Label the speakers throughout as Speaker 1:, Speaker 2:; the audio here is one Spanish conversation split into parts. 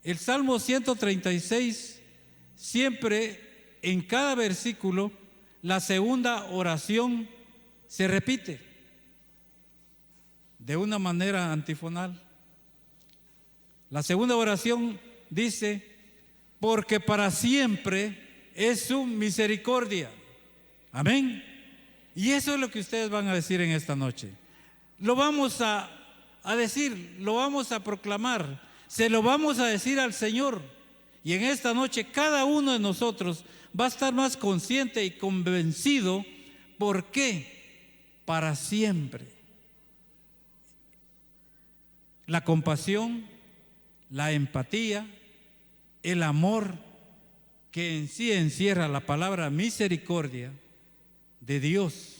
Speaker 1: El Salmo 136, siempre en cada versículo, la segunda oración se repite de una manera antifonal. La segunda oración dice: porque para siempre es su misericordia. Amén. Y eso es lo que ustedes van a decir en esta noche. Lo vamos a decir, lo vamos a proclamar, se lo vamos a decir al Señor. Y en esta noche cada uno de nosotros va a estar más consciente y convencido. ¿Por qué? Para siempre. La compasión, la empatía, el amor que en sí encierra la palabra misericordia de Dios.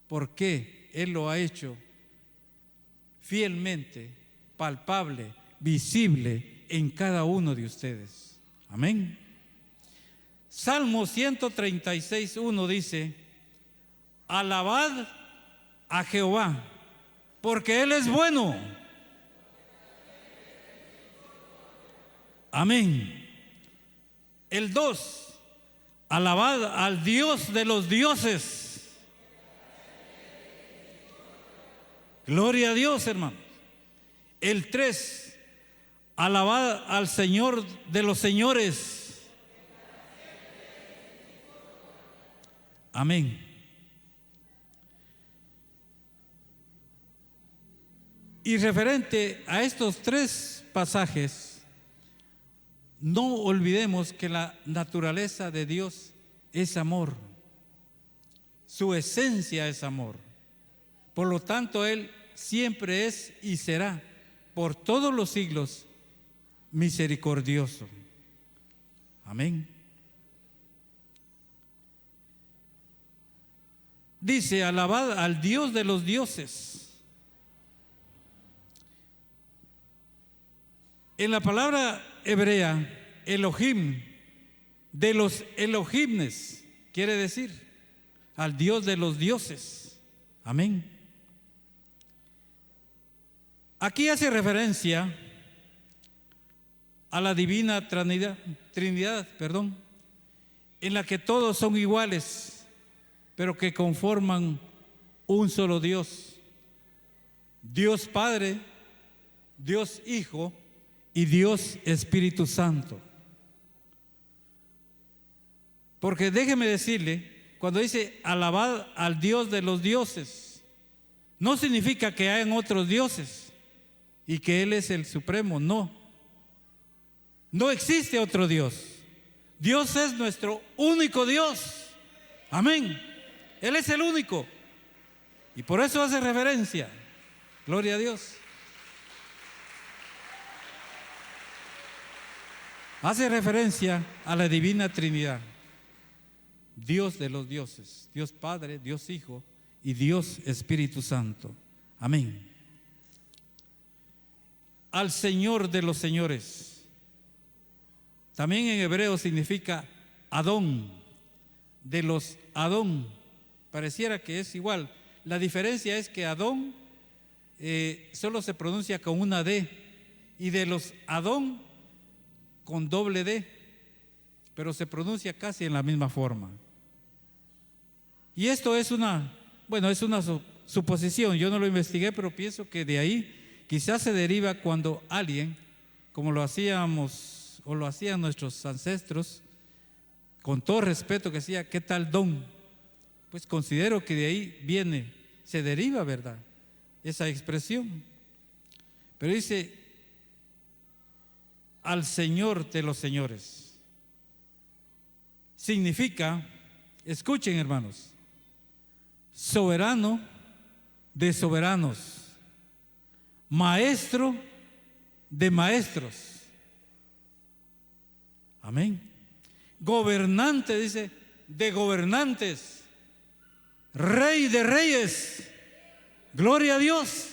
Speaker 1: ¿Por qué? Él lo ha hecho fielmente, palpable, visible en cada uno de ustedes. Amén. Salmo 136:1 dice: alabad a Jehová, porque Él es bueno. Amén. El 2, alabad al Dios de los dioses. Gloria a Dios, hermanos. El 3, alabad al Señor de los señores. Amén. Y referente a estos 3 pasajes, no olvidemos que la naturaleza de Dios es amor. Su esencia es amor. Por lo tanto, Él siempre es y será por todos los siglos misericordioso. Amén. Dice: alabad al Dios de los dioses. En la palabra hebrea, Elohim, de los Elohimnes, quiere decir al Dios de los dioses. Amén. Aquí hace referencia a la divina Trinidad, en la que todos son iguales, pero que conforman un solo Dios. Dios Padre, Dios Hijo y Dios Espíritu Santo. Porque déjeme decirle, cuando dice alabad al Dios de los dioses, no significa que hayan otros dioses y que Él es el supremo. No existe otro Dios. Dios es nuestro único Dios. Amén. Él es el único, y por eso hace referencia. Gloria a Dios. Hace referencia a la divina Trinidad, Dios de los dioses, Dios Padre, Dios Hijo y Dios Espíritu Santo. Amén. Al Señor de los señores, también en hebreo significa Adón, de los Adón. Pareciera que es igual. La diferencia es que Adón solo se pronuncia con una D, y de los Adón con doble D, pero se pronuncia casi en la misma forma. Y esto es una suposición. Yo no lo investigué, pero pienso que de ahí quizás se deriva cuando alguien, como lo hacíamos o lo hacían nuestros ancestros, con todo respeto, que decía: ¿qué tal don? Pues considero que de ahí viene, se deriva, ¿verdad?, esa expresión. Pero dice: al Señor de los señores. Significa, escuchen hermanos, soberano de soberanos, maestro de maestros. Amén. Gobernante, dice, de gobernantes, Rey de reyes. Gloria a Dios,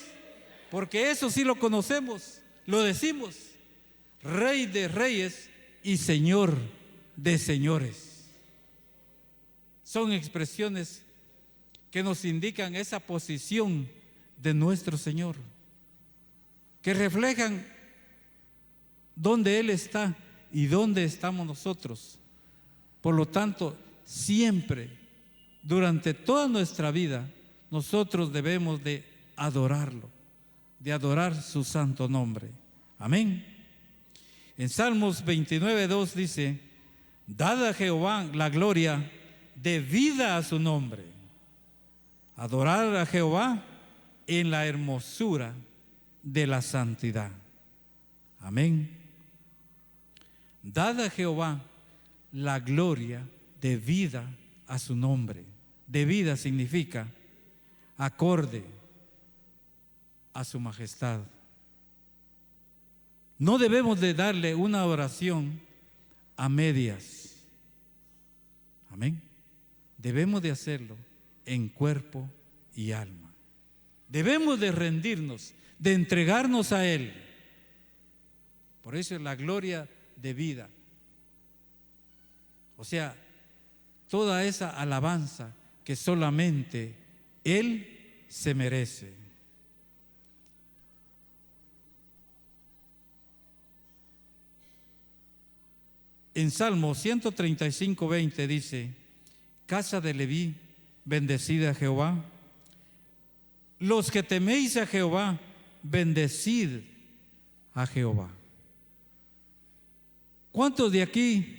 Speaker 1: porque eso sí lo conocemos, lo decimos: Rey de reyes y Señor de señores. Son expresiones que nos indican esa posición de nuestro Señor, que reflejan dónde Él está y dónde estamos nosotros. Por lo tanto, siempre, durante toda nuestra vida, nosotros debemos de adorarlo, de adorar su santo nombre. Amén. En Salmos 29:2 dice: dad a Jehová la gloria debida a su nombre. Adorar a Jehová en la hermosura de la santidad. Amén. Dad a Jehová la gloria debida a su nombre. Debida significa acorde a su majestad. No debemos de darle una oración a medias. Amén. Debemos de hacerlo en cuerpo y alma. Debemos de rendirnos, de entregarnos a Él. Por eso es la gloria debida. O sea, toda esa alabanza que solamente Él se merece. En Salmo 135:20 dice: casa de Leví, bendecid a Jehová. Los que teméis a Jehová, bendecid a Jehová. ¿Cuántos de aquí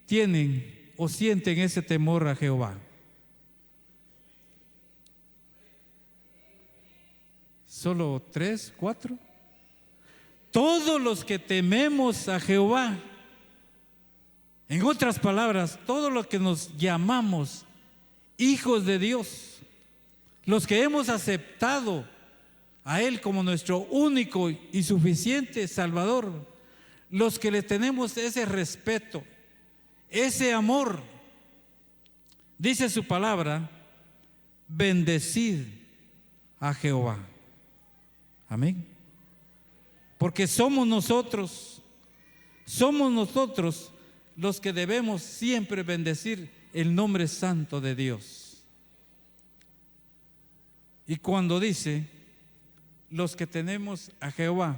Speaker 1: tienen o sienten ese temor a Jehová? ¿Solo 3, 4? Todos los que tememos a Jehová, en otras palabras, todos los que nos llamamos hijos de Dios, los que hemos aceptado a Él como nuestro único y suficiente Salvador, los que le tenemos ese respeto, ese amor, dice su palabra: bendecid a Jehová. Amén. Porque somos nosotros los que debemos siempre bendecir el nombre santo de Dios. Y cuando dice los que tenemos a Jehová,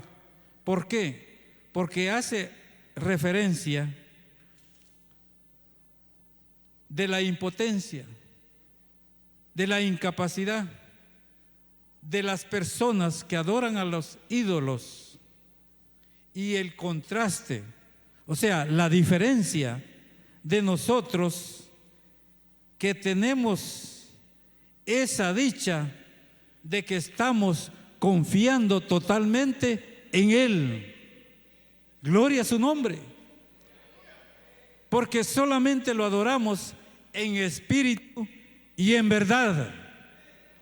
Speaker 1: ¿por qué? Porque hace referencia de la impotencia, de la incapacidad de las personas que adoran a los ídolos, y el contraste, o sea, la diferencia de nosotros que tenemos esa dicha de que estamos confiando totalmente en Él. Gloria a su nombre. Porque solamente lo adoramos en espíritu y en verdad.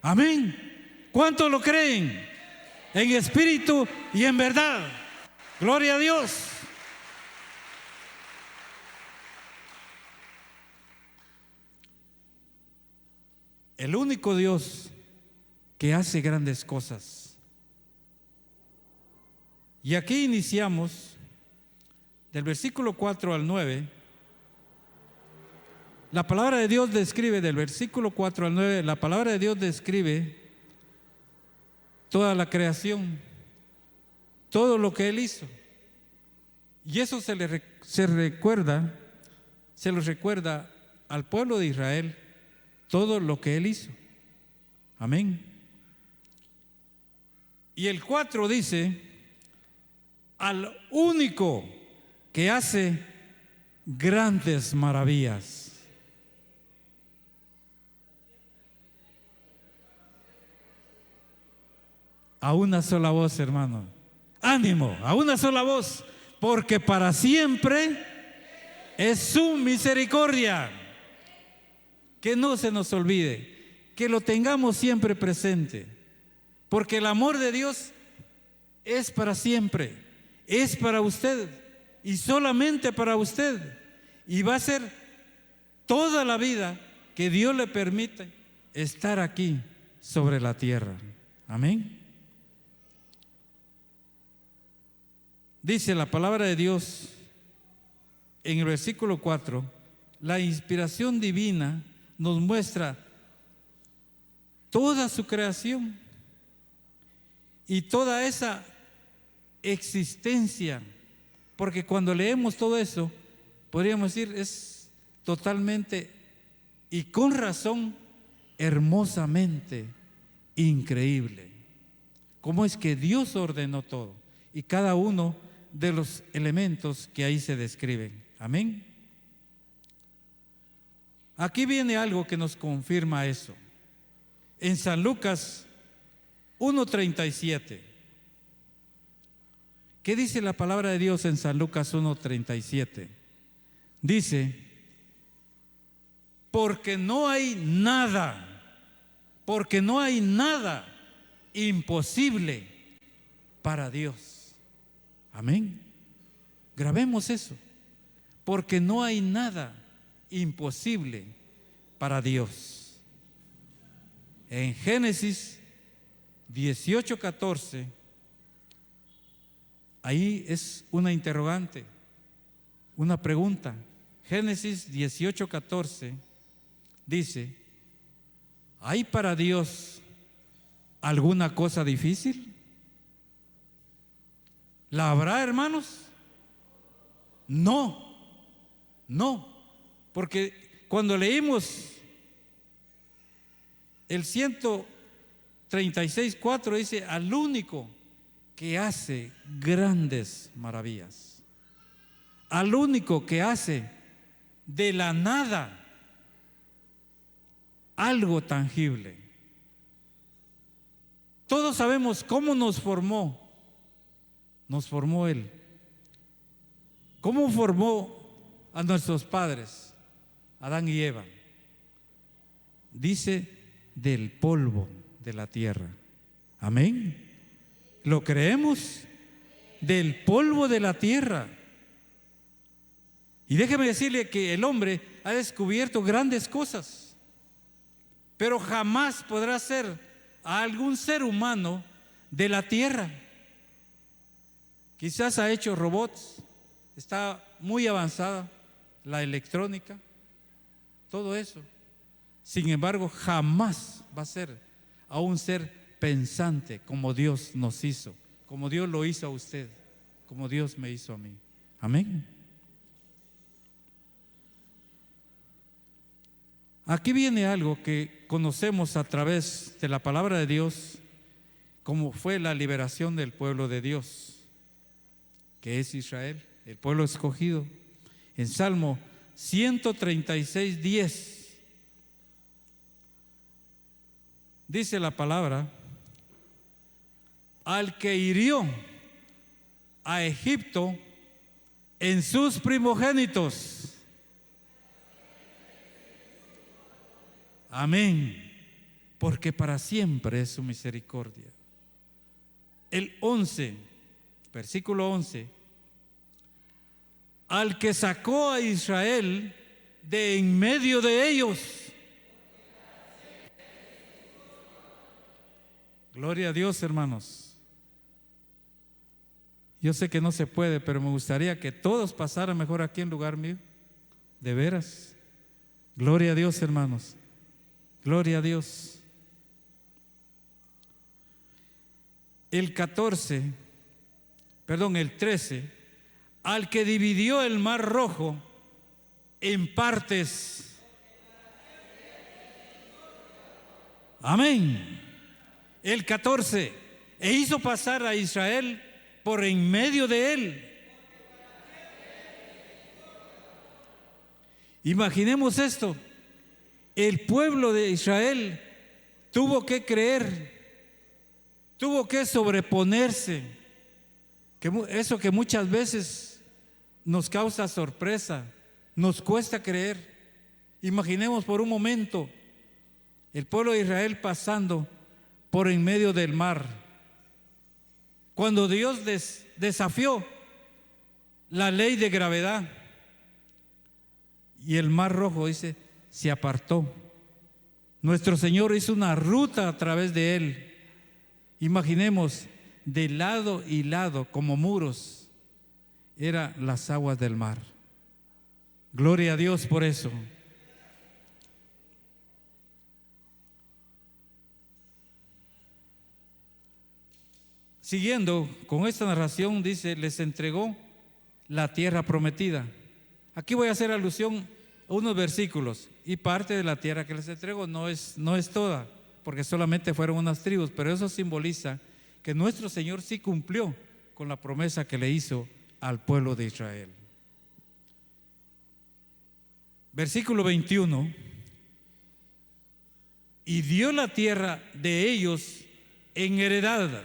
Speaker 1: Amén. ¿Cuántos lo creen? En espíritu y en verdad. Gloria a Dios. El único Dios que hace grandes cosas. Y aquí iniciamos del versículo 4 al 9. La palabra de Dios describe, del versículo 4 al 9, la palabra de Dios describe toda la creación, todo lo que Él hizo. Y eso se lo recuerda al pueblo de Israel, todo lo que Él hizo. Amén. Y el 4 dice: al único que hace grandes maravillas. A una sola voz, hermano. Ánimo, a una sola voz, porque para siempre es su misericordia. Que no se nos olvide, que lo tengamos siempre presente, porque el amor de Dios es para siempre, es para usted y solamente para usted, y va a ser toda la vida que Dios le permite estar aquí sobre la tierra. Amén. Dice la palabra de Dios en el versículo 4, la inspiración divina nos muestra toda su creación y toda esa existencia Porque cuando leemos todo eso, podríamos decir, es totalmente y con razón, hermosamente increíble. ¿Cómo es que Dios ordenó todo? Y cada uno de los elementos que ahí se describen. Amén. Aquí viene algo que nos confirma eso. En San Lucas 1:37. ¿Qué dice la palabra de Dios en San Lucas 1:37? Dice, porque no hay nada imposible para Dios. Amén. Grabemos eso. Porque no hay nada imposible para Dios. En Génesis 18:14, ahí es una interrogante, una pregunta. Génesis 18:14 dice, ¿hay para Dios alguna cosa difícil? ¿La habrá, hermanos? No, porque cuando leímos el 136:4 dice, al único que hace grandes maravillas, al único que hace de la nada algo tangible. Todos sabemos cómo nos formó Él. ¿Cómo formó a nuestros padres, Adán y Eva? Dice, del polvo de la tierra. Amén. ¿Lo creemos? Del polvo de la tierra. Y déjeme decirle que el hombre ha descubierto grandes cosas, pero jamás podrá ser a algún ser humano de la tierra. Quizás ha hecho robots, está muy avanzada la electrónica, todo eso. Sin embargo, jamás va a ser a un ser pensante como Dios nos hizo, como Dios lo hizo a usted, como Dios me hizo a mí. Amén. Aquí viene algo que conocemos a través de la palabra de Dios, como fue la liberación del pueblo de Dios, que es Israel, el pueblo escogido. En Salmo 136:10 dice la palabra, al que hirió a Egipto en sus primogénitos. Amén. Porque para siempre es su misericordia. El 11, versículo 11. Al que sacó a Israel de en medio de ellos. Gloria a Dios, hermanos. Yo sé que no se puede, pero me gustaría que todos pasaran mejor aquí en lugar mío. De veras. Gloria a Dios, hermanos. Gloria a Dios. El 13, al que dividió el mar rojo en partes. Amén. El 14, e hizo pasar a Israel por en medio de él. Imaginemos esto. El pueblo de Israel tuvo que creer, tuvo que sobreponerse, eso que muchas veces nos causa sorpresa, nos cuesta creer. Imaginemos por un momento el pueblo de Israel pasando por en medio del mar, cuando Dios desafió la ley de gravedad y el mar rojo, dice, se apartó. Nuestro Señor hizo una ruta a través de él. Imaginemos, de lado y lado, como muros, eran las aguas del mar. Gloria a Dios por eso. Siguiendo con esta narración, dice, les entregó la tierra prometida. Aquí voy a hacer alusión a unos versículos, y parte de la tierra que les entregó no es toda, porque solamente fueron unas tribus, pero eso simboliza que nuestro Señor sí cumplió con la promesa que le hizo al pueblo de Israel. Versículo 21: y dio la tierra de ellos en heredad.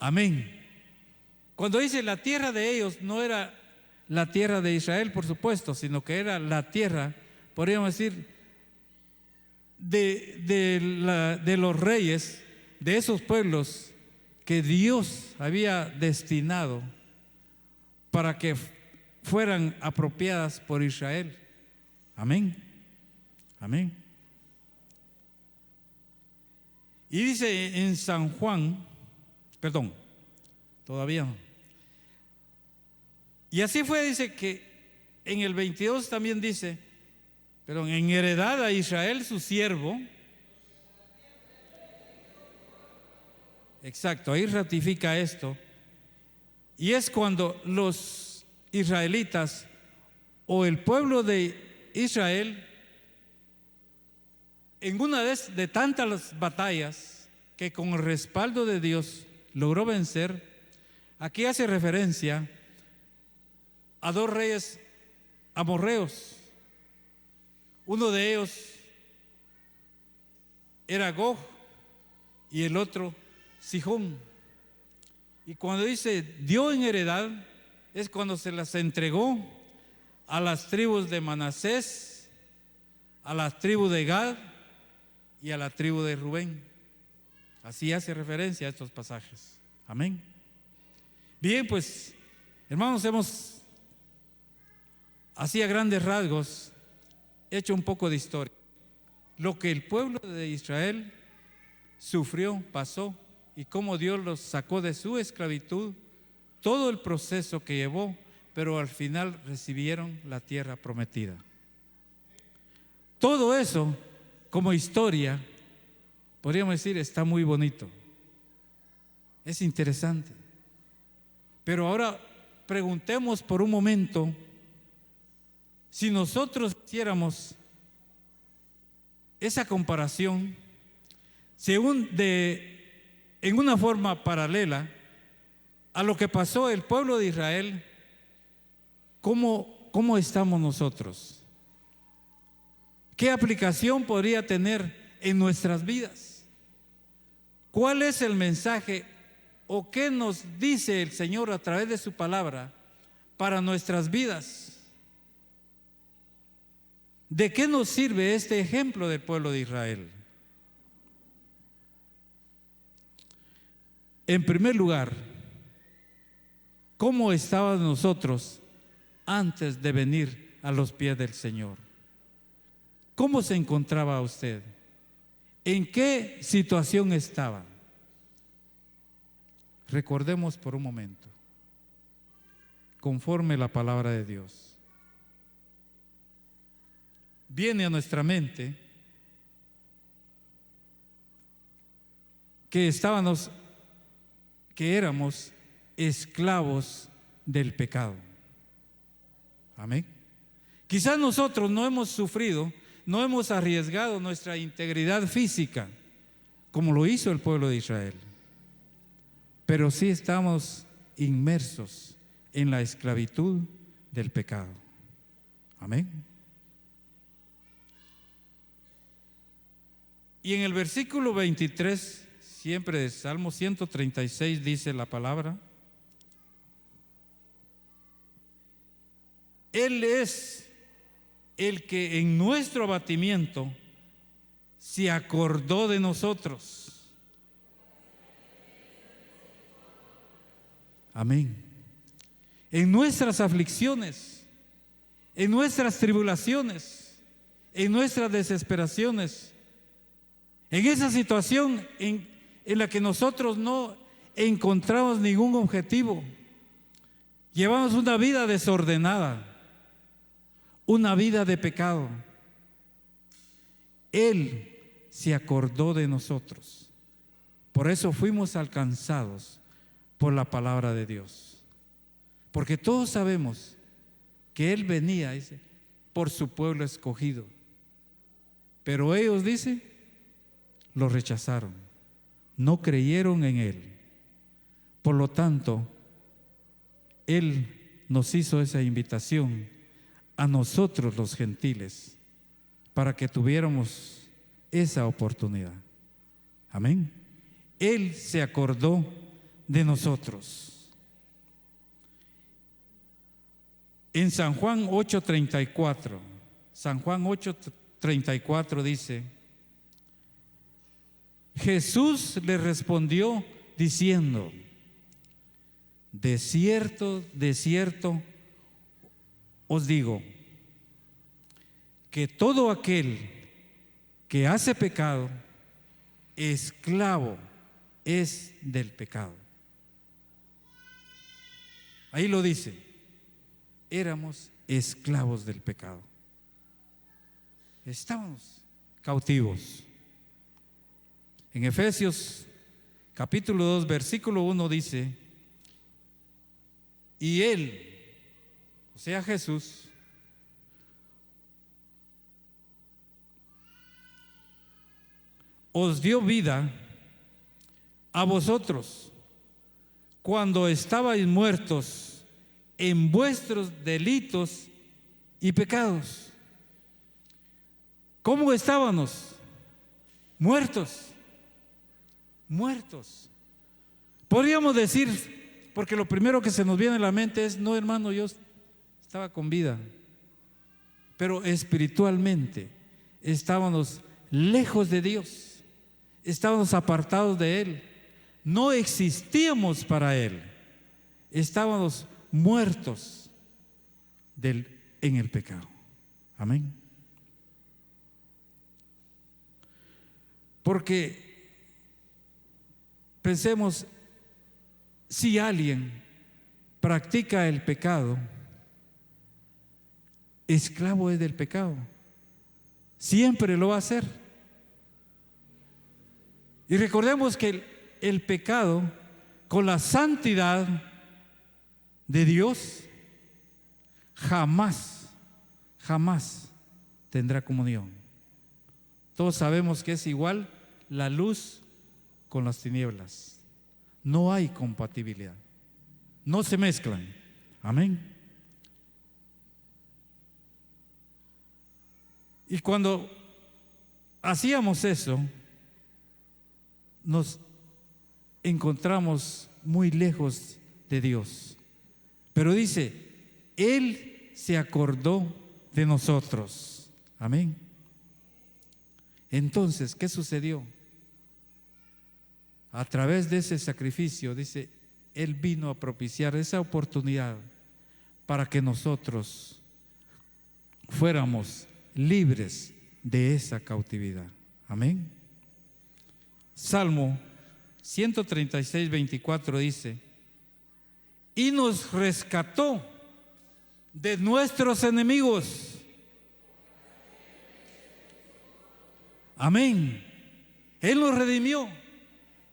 Speaker 1: Amén. Cuando dice la tierra de ellos, no era la tierra de Israel, por supuesto, sino que era la tierra, podríamos decir, de los reyes, de esos pueblos que Dios había destinado para que fueran apropiadas por Israel. Amén. Amén. Y dice en San Juan, perdón, todavía no. Y así fue, dice que en el 22 también dice, perdón, en heredad a Israel su siervo. Exacto, ahí ratifica esto. Y es cuando los israelitas o el pueblo de Israel, en una de tantas batallas que con el respaldo de Dios logró vencer, aquí hace referencia a dos reyes amorreos. Uno de ellos era Gog y el otro Sihón. Y cuando dice dio en heredad, es cuando se las entregó a las tribus de Manasés, a las tribus de Gad y a la tribu de Rubén. Así hace referencia a estos pasajes. Amén. Bien, pues, hermanos, hemos, así a grandes rasgos, hecho un poco de historia. Lo que el pueblo de Israel sufrió, pasó, y cómo Dios los sacó de su esclavitud, todo el proceso que llevó, pero al final recibieron la tierra prometida. Todo eso, como historia, podríamos decir, está muy bonito. Es interesante. Pero ahora preguntemos por un momento, si nosotros hiciéramos esa comparación, en una forma paralela a lo que pasó el pueblo de Israel, ¿cómo estamos nosotros? ¿Qué aplicación podría tener en nuestras vidas? ¿Cuál es el mensaje o qué nos dice el Señor a través de su palabra para nuestras vidas? ¿De qué nos sirve este ejemplo del pueblo de Israel? En primer lugar, ¿cómo estábamos nosotros antes de venir a los pies del Señor? ¿Cómo se encontraba usted? ¿En qué situación estaba? Recordemos por un momento, conforme la palabra de Dios. Viene a nuestra mente que éramos esclavos del pecado. Amén. Quizás nosotros no hemos sufrido, no hemos arriesgado nuestra integridad física como lo hizo el pueblo de Israel, pero sí estamos inmersos en la esclavitud del pecado. Amén. Y en el versículo 23, siempre de Salmo 136, dice la palabra: Él es el que en nuestro abatimiento se acordó de nosotros. Amén. En nuestras aflicciones, en nuestras tribulaciones, en nuestras desesperaciones, en esa situación en la que nosotros no encontramos ningún objetivo, llevamos una vida desordenada, una vida de pecado, Él se acordó de nosotros. Por eso fuimos alcanzados por la palabra de Dios. Porque todos sabemos que Él venía, dice, por su pueblo escogido. Pero ellos, dice, lo rechazaron, no creyeron en Él. Por lo tanto, Él nos hizo esa invitación a nosotros los gentiles para que tuviéramos esa oportunidad. Amén. Él se acordó de nosotros. En San Juan 8:34, San Juan 8:34 dice: Jesús le respondió diciendo: de cierto, os digo, que todo aquel que hace pecado, esclavo es del pecado. Ahí lo dice, éramos esclavos del pecado. Estábamos cautivos. En Efesios capítulo 2, versículo 1 dice: y Él, o sea Jesús, os dio vida a vosotros cuando estabais muertos en vuestros delitos y pecados. ¿Cómo estábamos? Muertos. Podríamos decir, porque lo primero que se nos viene a la mente es: no, hermano, yo estaba con vida, pero espiritualmente estábamos lejos de Dios, estábamos apartados de Él, no existíamos para Él, estábamos muertos en el pecado. Amén. Porque pensemos, si alguien practica el pecado, esclavo es del pecado, siempre lo va a hacer. Y recordemos que el pecado con la santidad de Dios jamás tendrá comunión. Todos sabemos que es igual la luz con las tinieblas. No hay compatibilidad, no se mezclan. Amén. Y cuando hacíamos eso, nos encontramos muy lejos de Dios. Pero dice, Él se acordó de nosotros. Amén. Entonces, ¿qué sucedió? A través de ese sacrificio, dice, Él vino a propiciar esa oportunidad para que nosotros fuéramos libres de esa cautividad. Amén. Salmo 136, 24 dice: y nos rescató de nuestros enemigos. Amén. Él nos redimió.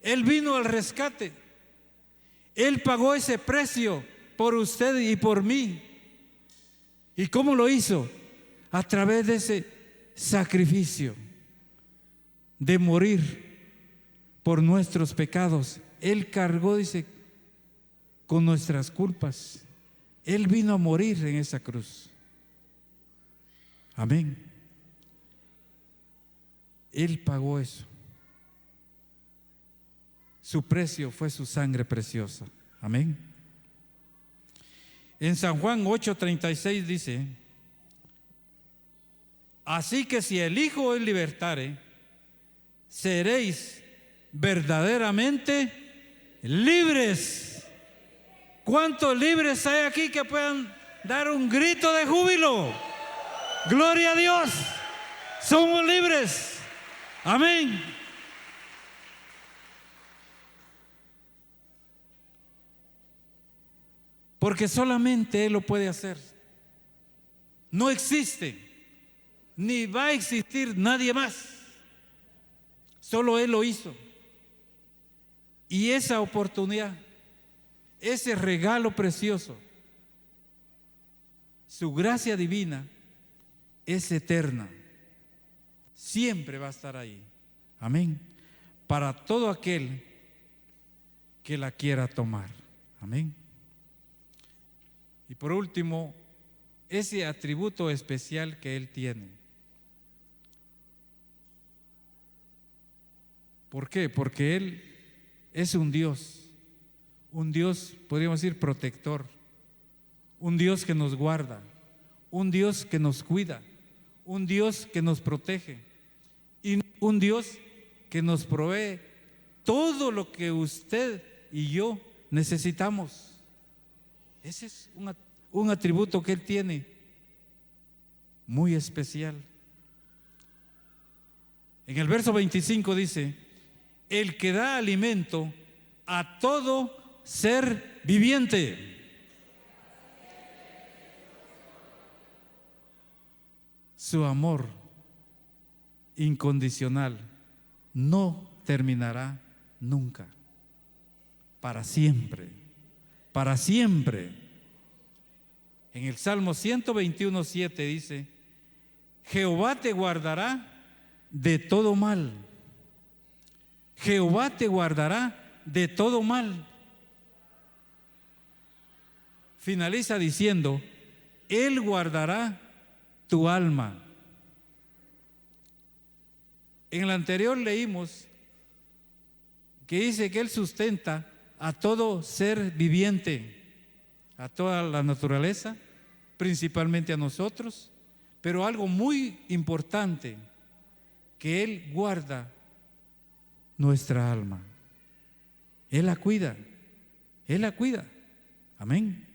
Speaker 1: Él vino al rescate. Él pagó ese precio por usted y por mí. ¿Y cómo lo hizo? A través de ese sacrificio de morir por nuestros pecados. Él cargó, dice, con nuestras culpas. Él vino a morir en esa cruz. Amén. Él pagó eso. Su precio fue su sangre preciosa. Amén. En San Juan 8:36 dice: así que si el Hijo os libertare, seréis verdaderamente libres. ¿Cuántos libres hay aquí que puedan dar un grito de júbilo? Gloria a Dios. Somos libres. Amén. Porque solamente Él lo puede hacer. No existe, ni va a existir nadie más. Solo Él lo hizo. Y esa oportunidad ese regalo precioso, su gracia divina es eterna, siempre va a estar ahí. Amén. Para todo aquel que la quiera tomar. Amén. Y por último, ese atributo especial que Él tiene. ¿Por qué? Porque Él es un Dios, podríamos decir, protector, un Dios que nos guarda, un Dios que nos cuida, un Dios que nos protege y un Dios que nos provee todo lo que usted y yo necesitamos. Ese es un atributo que Él tiene muy especial. En el verso 25 dice: el que da alimento a todo ser viviente. Su amor incondicional no terminará nunca, para siempre, para siempre. En el Salmo 121:7 dice: Jehová te guardará de todo mal. Jehová te guardará de todo mal. Finaliza diciendo: Él guardará tu alma. En el anterior leímos que dice que Él sustenta a todo ser viviente, a toda la naturaleza, principalmente a nosotros, pero algo muy importante, que Él guarda nuestra alma. Él la cuida, Él la cuida. Amén.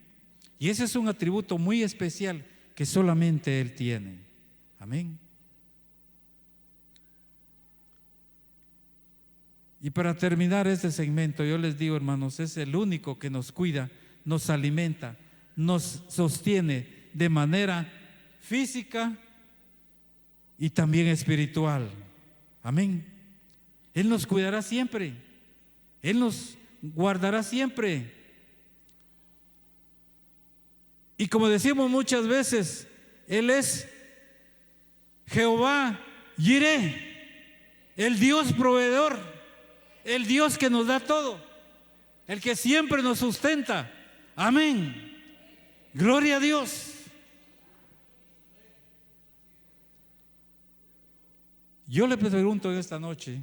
Speaker 1: Y ese es un atributo muy especial que solamente Él tiene. Amén. Y para terminar este segmento, yo les digo, hermanos, es el único que nos cuida, nos alimenta, nos sostiene de manera física y también espiritual. Amén. Él nos cuidará siempre, Él nos guardará siempre. Y como decimos muchas veces, Él es Jehová Jireh, el Dios proveedor, el Dios que nos da todo, el que siempre nos sustenta. Amén. Gloria a Dios. Yo le pregunto en esta noche,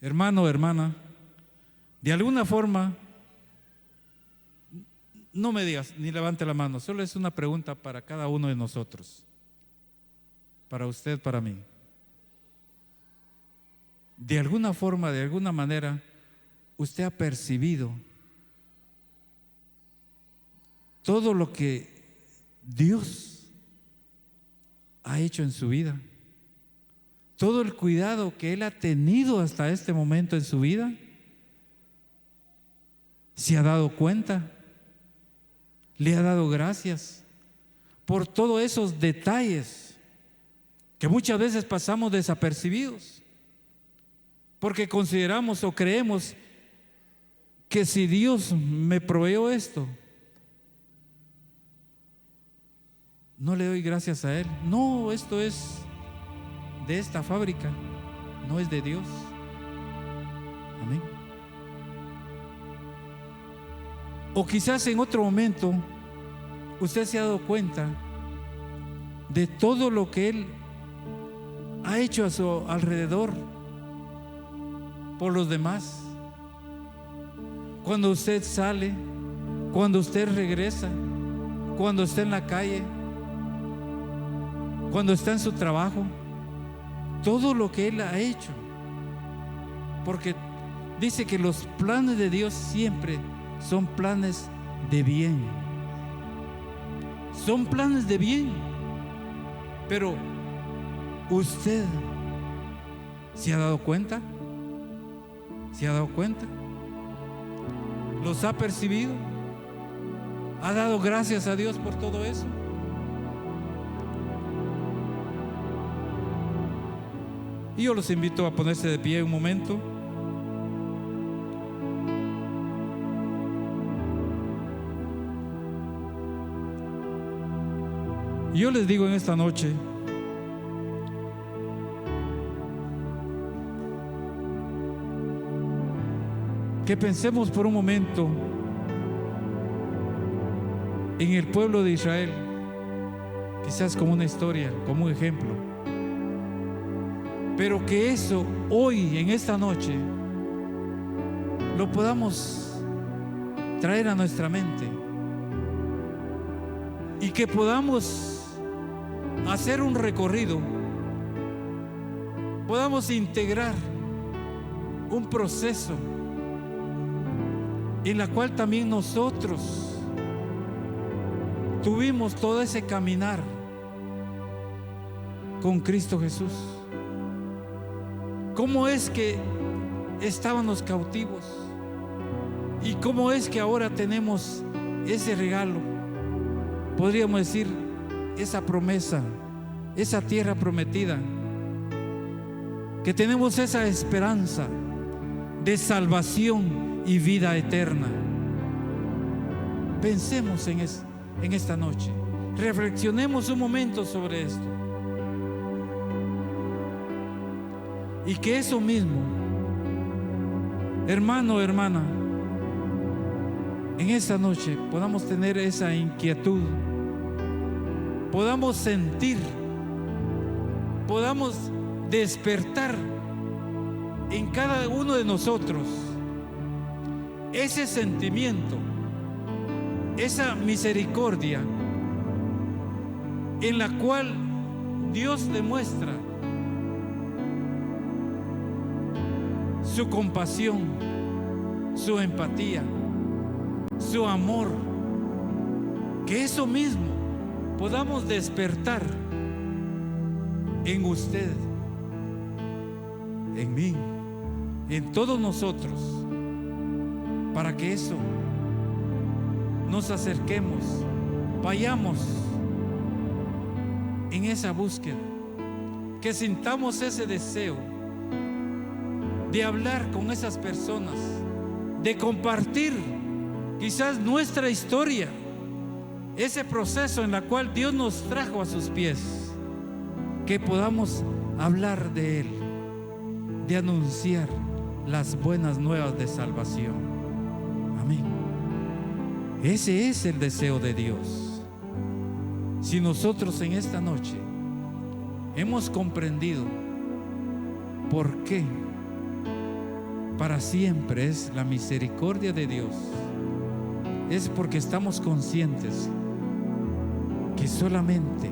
Speaker 1: hermano, hermana, de alguna forma, no me digas ni levante la mano, solo es una pregunta para cada uno de nosotros, para usted, para mí. De alguna forma, de alguna manera, usted ha percibido todo lo que Dios ha hecho en su vida, todo el cuidado que Él ha tenido hasta este momento en su vida. ¿Se ha dado cuenta? ¿Le ha dado gracias por todos esos detalles que muchas veces pasamos desapercibidos? Porque consideramos o creemos que si Dios me proveyó esto, no le doy gracias a Él. No, esto es de esta fábrica, no es de Dios. Amén. O quizás en otro momento usted se ha dado cuenta de todo lo que Él ha hecho a su alrededor por los demás. Cuando usted sale, cuando usted regresa, cuando está en la calle, cuando está en su trabajo, todo lo que Él ha hecho. Porque dice que los planes de Dios siempre son planes de bien. Son planes de bien. Pero ¿usted se ha dado cuenta? ¿Se ha dado cuenta? ¿Los ha percibido? ¿Ha dado gracias a Dios por todo eso? Y yo los invito a ponerse de pie un momento. Y yo les digo en esta noche, que pensemos por un momento en el pueblo de Israel, quizás como una historia, como un ejemplo, pero que eso hoy, en esta noche, lo podamos traer a nuestra mente y que podamos hacer un recorrido, podamos integrar un proceso en la cual también nosotros tuvimos todo ese caminar con Cristo Jesús. ¿Cómo es que estábamos cautivos? ¿Y cómo es que ahora tenemos ese regalo? Podríamos decir, esa promesa, esa tierra prometida, que tenemos esa esperanza de salvación y vida eterna. Pensemos en esta noche, reflexionemos un momento sobre esto, y que eso mismo, hermano, hermana, en esta noche podamos tener esa inquietud, podamos sentir, podamos despertar en cada uno de nosotros ese sentimiento, esa misericordia en la cual Dios demuestra su compasión, su empatía, su amor. Que eso mismo podamos despertar en usted, en mí, en todos nosotros, para que eso nos acerquemos, vayamos en esa búsqueda, que sintamos ese deseo de hablar con esas personas, de compartir quizás nuestra historia, ese proceso en el cual Dios nos trajo a sus pies, que podamos hablar de Él, de anunciar las buenas nuevas de salvación. Amén. Ese es el deseo de Dios. Si nosotros en esta noche hemos comprendido por qué para siempre es la misericordia de Dios, es porque estamos conscientes que solamente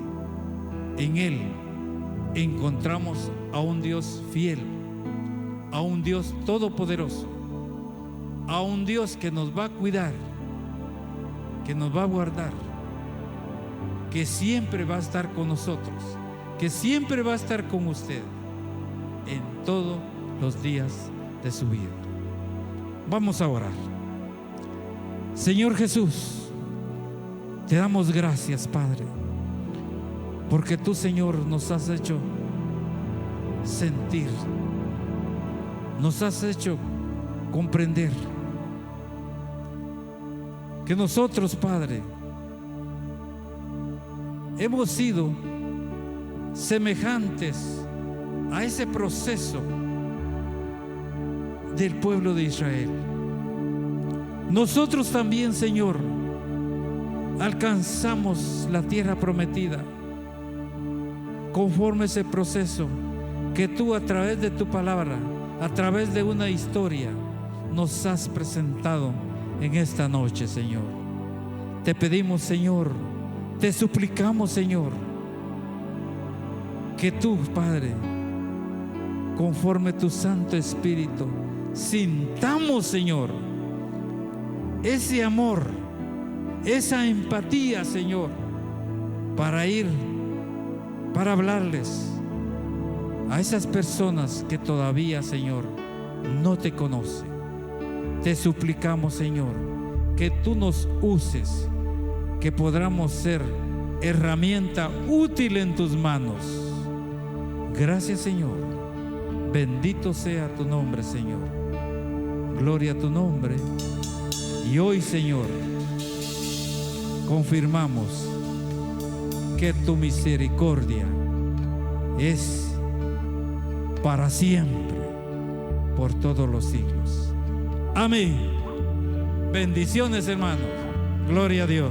Speaker 1: en Él encontramos a un Dios fiel, a un Dios todopoderoso, a un Dios que nos va a cuidar, que nos va a guardar, que siempre va a estar con nosotros, que siempre va a estar con usted en todos los días de su vida. Vamos a orar. Señor Jesús, te damos gracias, Padre, porque tú, Señor, nos has hecho sentir, nos has hecho comprender que nosotros, Padre, hemos sido semejantes a ese proceso del pueblo de Israel. Nosotros también, Señor, alcanzamos la tierra prometida conforme ese proceso que tú, a través de tu palabra, a través de una historia, nos has presentado en esta noche, Señor. Te pedimos, Señor, te suplicamos, Señor, que tú, Padre, conforme tu Santo Espíritu, sintamos, Señor, ese amor, esa empatía, Señor, para ir, para hablarles a esas personas que todavía, Señor, no te conocen. Te suplicamos, Señor, que tú nos uses, que podamos ser herramienta útil en tus manos. Gracias, Señor. Bendito sea tu nombre, Señor. Gloria a tu nombre. Y hoy, Señor, confirmamos porque tu misericordia es para siempre, por todos los siglos. Amén. Bendiciones, hermanos. Gloria a Dios.